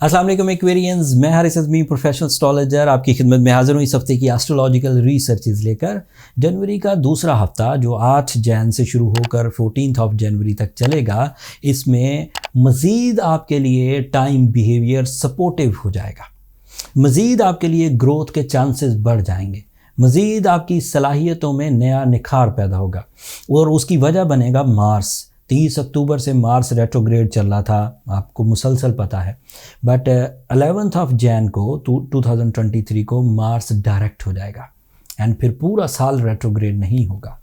अस्सलाम वालेकुम एक्वेरियंस, मैं हारिस अज़मी प्रोफेशनल एस्ट्रोलॉजर आपकी खिदमत में हाज़िर हूँ इस हफ्ते की एस्ट्रोलॉजिकल रिसर्चेस लेकर। जनवरी का दूसरा हफ्ता जो 8 जैन से शुरू होकर 14 जनवरी तक चलेगा, इसमें मज़ीद आपके लिए टाइम बिहेवियर सपोर्टिव हो जाएगा, मज़ीद आपके लिए ग्रोथ के चांसेस बढ़ जाएंगे, मज़ीद आपकी सलाहियतों में नया निखार पैदा होगा। और उसकी वजह बनेगा मार्स। 30 अक्टूबर से मार्स रेट्रोग्रेड चल रहा था, आपको मुसलसल पता है, बट 11 जैन को 2023 को मार्स डायरेक्ट हो जाएगा एंड फिर पूरा साल रेट्रोग्रेड नहीं होगा।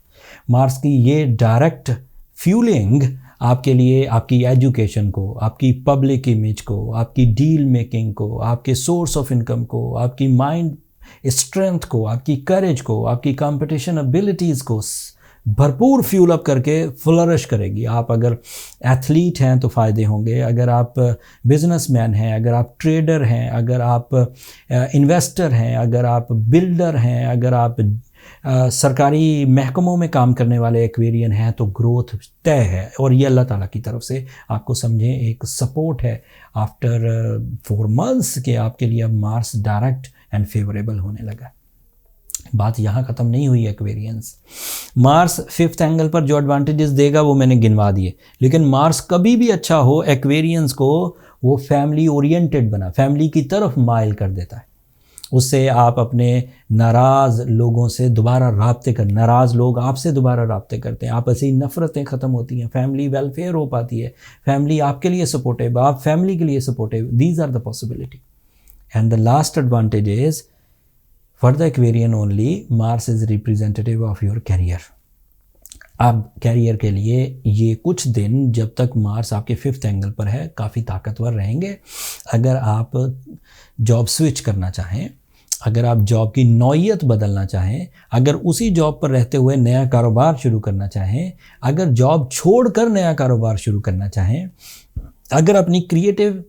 मार्स की ये डायरेक्ट फ्यूलिंग आपके लिए, आपकी एजुकेशन को, आपकी पब्लिक इमेज को, आपकी डील मेकिंग को, आपके सोर्स ऑफ इनकम को, आपकी माइंड स्ट्रेंथ को, आपकी करेज को, आपकी कंपटीशन एबिलिटीज़ को भरपूर फ्यूल अप करके फ्लरिश करेगी। आप अगर एथलीट हैं तो फ़ायदे होंगे, अगर आप बिजनेसमैन हैं, अगर आप ट्रेडर हैं, अगर आप इन्वेस्टर हैं, अगर आप बिल्डर हैं, अगर आप सरकारी महकमों में काम करने वाले एक्वेरियन हैं, तो ग्रोथ तय है। और ये अल्लाह ताला की तरफ से आपको समझें एक सपोर्ट है आफ्टर 4 months के आपके लिए अब मार्स डायरेक्ट एंड फेवरेबल होने लगा। बात यहाँ ख़त्म नहीं हुई एक्वेरियंस। मार्स 5th एंगल पर जो एडवांटेजेस देगा वो मैंने गिनवा दिए, लेकिन मार्स कभी भी अच्छा हो एक्वेरियंस को वो फैमिली ओरिएंटेड बना, फैमिली की तरफ माइल कर देता है। उससे आप अपने नाराज़ लोगों से दोबारा राब्ते कर, नाराज़ लोग आपसे दोबारा राब्ते करते हैं, आपस ही नफ़रतें ख़त्म होती हैं, फैमिली वेलफेयर हो पाती है, फैमिली आपके लिए सपोर्टिव, आप फैमिली के लिए supportive. These are the possibility and the last advantage is For the Aquarian only, Mars is representative of your career। अब कैरियर के लिए ये कुछ दिन जब तक मार्स आपके 5th एंगल पर है काफ़ी ताकतवर रहेंगे। अगर आप जॉब स्विच करना चाहें, अगर आप जॉब की नौइयत बदलना चाहें, अगर उसी जॉब पर रहते हुए नया कारोबार शुरू करना चाहें, अगर जॉब छोड़कर नया कारोबार शुरू करना चाहें, अगर अपनी क्रिएटिव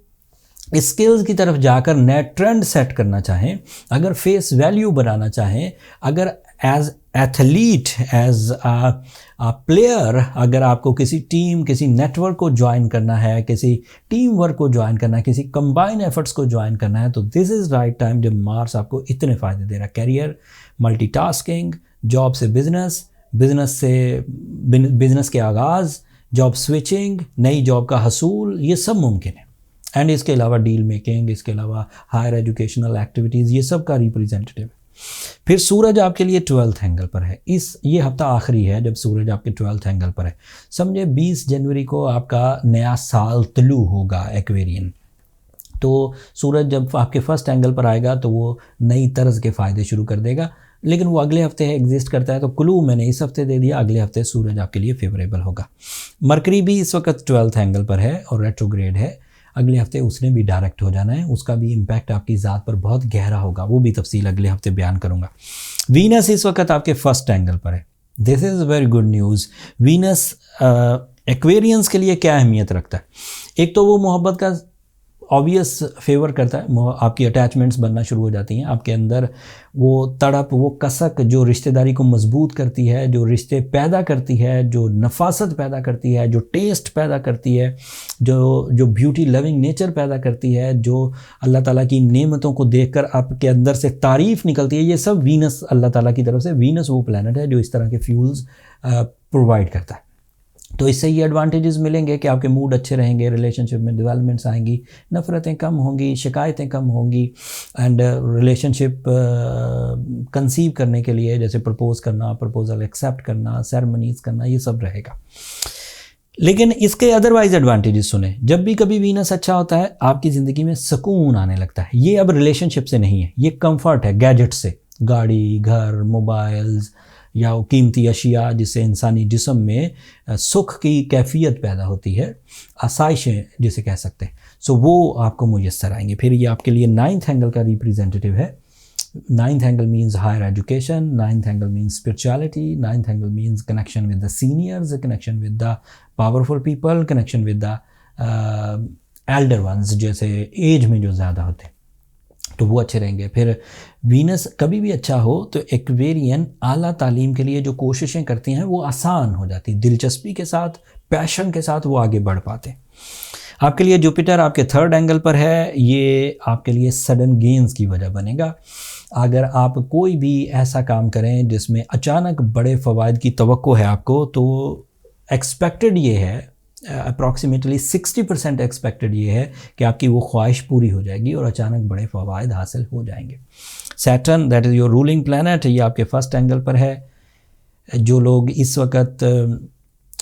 स्किल्स की तरफ जाकर नए ट्रेंड सेट करना चाहें, अगर फेस वैल्यू बनाना चाहें, अगर as athlete, as a player, अगर आपको किसी टीम, किसी नेटवर्क को ज्वाइन करना है, किसी टीम वर्क को ज्वाइन करना है, किसी कंबाइन एफर्ट्स को ज्वाइन करना है, तो दिस इज़ राइट टाइम जब मार्स आपको इतने फ़ायदे दे रहा है। कैरियर, मल्टीटास्किंग, जॉब से बिजनेस, बिजनेस से बिजनेस के आगाज़, जॉब स्विचिंग, नई जॉब का हसूल, ये सब मुमकिन है। एंड इसके अलावा डील मेकिंग, इसके अलावा हायर एजुकेशनल एक्टिविटीज़, ये सब का रिप्रेजेंटेटिव है। फिर सूरज आपके लिए 12th एंगल पर है। ये हफ्ता आखिरी है जब सूरज आपके 12th एंगल पर है। समझे 20 जनवरी को आपका नया साल तुलू होगा एक्वेरियन। तो सूरज जब आपके 1st एंगल पर आएगा तो वो नई तर्ज के फ़ायदे शुरू कर देगा, लेकिन वो अगले हफ्ते एग्जिस्ट करता है, तो क्लू मैंने इस हफ्ते दे दिया, अगले हफ्ते सूरज आपके लिए फेवरेबल होगा। मरकरी भी इस वक्त 12th एंगल पर है और रेट्रोग्रेड है। अगले हफ्ते उसने भी डायरेक्ट हो जाना है, उसका भी इम्पैक्ट आपकी ज़ात पर बहुत गहरा होगा, वो भी तफसील अगले हफ्ते बयान करूँगा। वीनस इस वक्त आपके 1st एंगल पर है। This is very good news. Venus Aquarians के लिए क्या अहमियत रखता है? एक तो वो मोहब्बत का ऑब्वियस फेवर करता है, आपकी अटैचमेंट्स बनना शुरू हो जाती हैं, आपके अंदर वो तड़प, वो कसक जो रिश्तेदारी को मजबूत करती है, जो रिश्ते पैदा करती है, जो नफासत पैदा करती है, जो टेस्ट पैदा करती है, जो ब्यूटी लविंग नेचर पैदा करती है, जो अल्लाह ताला की नेमतों को देखकर आपके अंदर से तारीफ़ निकलती है, ये सब वीनस, अल्लाह ताला की तरफ से, वीनस वो प्लैनेट है जो इस तरह के फ्यूल्स प्रोवाइड करता है। तो इससे ये एडवांटेजेस मिलेंगे कि आपके मूड अच्छे रहेंगे, रिलेशनशिप में डेवलपमेंट्स आएंगी, नफ़रतें कम होंगी, शिकायतें कम होंगी, एंड रिलेशनशिप कंसीव करने के लिए जैसे प्रपोज़ करना, प्रपोज़ल एक्सेप्ट करना, सेरेमनीज़ करना, ये सब रहेगा। लेकिन इसके अदरवाइज एडवांटेजेस सुने। जब भी कभी वीनस अच्छा होता है आपकी ज़िंदगी में सुकून आने लगता है। ये अब रिलेशनशिप से नहीं है, ये कंफर्ट है, गैजेट से, गाड़ी, घर, मोबाइल्स या कीमती अशिया जिससे इंसानी जिस्म में सुख की कैफियत पैदा होती है, आसाइशें जिसे कह सकते हैं, सो वो आपको मुयस्सर आएंगे। फिर ये आपके लिए 9th एंगल का रिप्रेजेंटेटिव है। 9th angle means higher education, 9th angle means spirituality, 9th angle means connection with the seniors, connection with the powerful people, connection with the elder ones, जैसे एज में जो ज़्यादा होते हैं, तो वो अच्छे रहेंगे। फिर वीनस कभी भी अच्छा हो तो एक्वेरियन आला तालीम के लिए जो कोशिशें करती हैं वो आसान हो जाती, दिलचस्पी के साथ, पैशन के साथ वो आगे बढ़ पाते हैं। आपके लिए जुपिटर आपके 3rd एंगल पर है, ये आपके लिए सडन गेन्स की वजह बनेगा। अगर आप कोई भी ऐसा काम करें जिसमें अचानक बड़े फ़वाइद की तवक्को है आपको, तो एक्सपेक्टेड ये है, अप्रॉक्सीमेटली 60% एक्सपेक्टेड ये है कि आपकी वो ख्वाहिश पूरी हो जाएगी और अचानक बड़े फ़वाइद हासिल हो जाएंगे। Saturn that is your ruling planet, ये आपके 1st एंगल पर है। जो लोग इस वक्त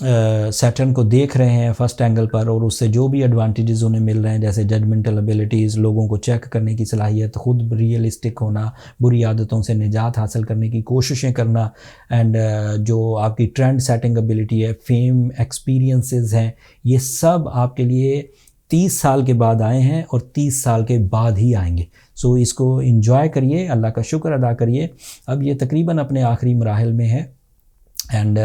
सैटर्न को देख रहे हैं 1st एंगल पर और उससे जो भी एडवांटेजेस उन्हें मिल रहे हैं, जैसे जजमेंटल एबिलिटीज़, लोगों को चेक करने की सलाहियत, ख़ुद रियलिस्टिक होना, बुरी आदतों से निजात हासिल करने की कोशिशें करना, एंड जो आपकी ट्रेंड सेटिंग एबिलिटी है, फेम एक्सपीरियंसेस हैं, ये सब आपके लिए 30 साल के बाद आए हैं और 30 साल के बाद ही आएंगे। सो इसको एंजॉय करिए, अल्लाह का शुक्र अदा करिए। अब ये तकरीबन अपने आखिरी मराहल में है एंड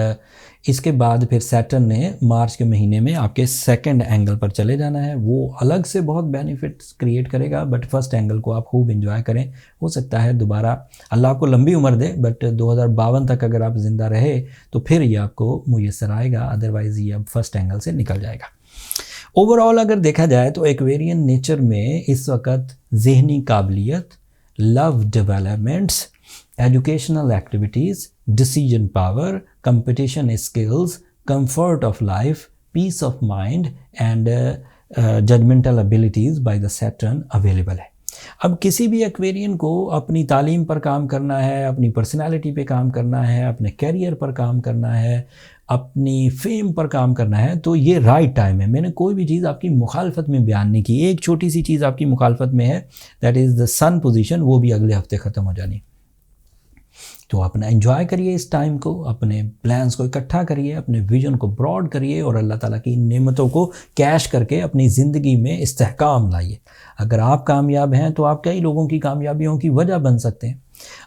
इसके बाद फिर सैटर्न ने मार्च के महीने में आपके 2nd एंगल पर चले जाना है। वो अलग से बहुत बेनिफिट्स क्रिएट करेगा, बट 1st एंगल को आप खूब एंजॉय करें। हो सकता है दोबारा अल्लाह आपको लंबी उम्र दे, बट 2052 तक अगर आप ज़िंदा रहे तो फिर ये आपको मुयस्सर आएगा, अदरवाइज़ ये अब 1st एंगल से निकल जाएगा। ओवरऑल अगर देखा जाए तो एक्वेरियन नेचर में इस वक्त ज़हनी काबिलियत, love developments, educational activities, decision power, competition skills, comfort of life, peace of mind and judgemental abilities by the Saturn available है। अब किसी भी एक्वेरियन को अपनी तालीम पर काम करना है, अपनी पर्सनालिटी पे काम करना है, अपने कैरियर पर काम करना है, अपनी फेम पर काम करना है, तो ये राइट टाइम है। मैंने कोई भी चीज़ आपकी मुखालफत में बयान नहीं की। एक छोटी सी चीज़ आपकी मुखालफत में है, that is the sun position, वो भी अगले हफ्ते ख़त्म हो जानी। तो अपना एंजॉय करिए इस टाइम को, अपने प्लान्स को इकट्ठा करिए, अपने विजन को ब्रॉड करिए और अल्लाह ताला की नेमतों को कैश करके अपनी ज़िंदगी में इस्तेहकाम लाइए। अगर आप कामयाब हैं तो आप कई लोगों की कामयाबियों की वजह बन सकते हैं।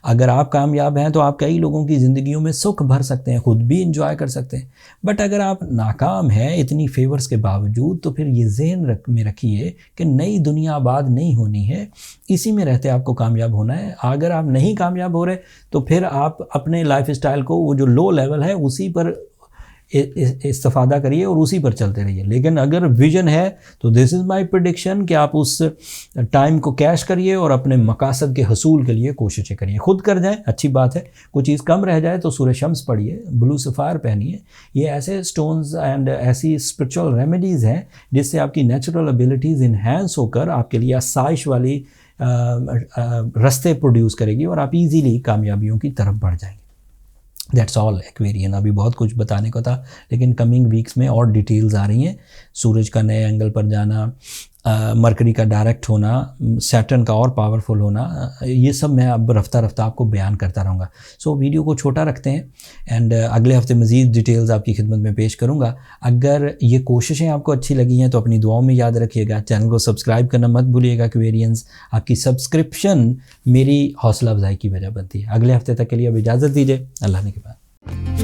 अगर आप कामयाब हैं तो आप कई लोगों की ज़िंदगियों में सुख भर सकते हैं, ख़ुद भी इंजॉय कर सकते हैं। बट अगर आप नाकाम हैं इतनी फेवर्स के बावजूद, तो फिर ये ज़हन में रखिए कि नई दुनिया आबाद नहीं होनी है, इसी में रहते आपको कामयाब होना है। अगर आप नहीं कामयाब हो रहे तो फिर आप अपने लाइफ स्टाइल को, वो जो लो लेवल है उसी पर इस्तेफादा करिए और उसी पर चलते रहिए। लेकिन अगर विजन है तो दिस इज़ माई प्रेडिक्शन कि आप उस टाइम को कैश करिए और अपने मकासद के हसूल के लिए कोशिशें करिए। खुद कर जाएं, अच्छी बात है। कोई चीज़ कम रह जाए तो सूरज शम्स पढ़िए, ब्लू सफ़ायर पहनिए। ये ऐसे स्टोन्स एंड ऐसी स्पिरिचुअल रेमेडीज़ हैं जिससे आपकी नेचुरल एबिलिटीज़ इन्हेंस होकर आपके लिए आसाइश वाली रास्ते प्रोड्यूस करेगी और आप इजीली कामयाबियों की तरफ बढ़ जाएंगे। That's all Aquarian. अभी बहुत कुछ बताने को था, लेकिन कमिंग वीक्स में और डिटेल्स आ रही हैं। सूरज का नए एंगल पर जाना, मरकरी का डायरेक्ट होना, सैटर्न का और पावरफुल होना, ये सब मैं अब रफ्ता रफ्ता आपको बयान करता रहूँगा। सो वीडियो को छोटा रखते हैं एंड अगले हफ्ते मज़ीद डिटेल्स आपकी खिदमत में पेश करूँगा। अगर ये कोशिशें आपको अच्छी लगी हैं तो अपनी दुआओं में याद रखिएगा। चैनल को सब्सक्राइब करना मत भूलिएगा। एक्वेरियंस, आपकी सब्सक्रिप्शन मेरी हौसला अफजाई की वजह बनती है। अगले हफ्ते तक के लिए अब इजाज़त दीजिए। अल्लाह ने के बाद।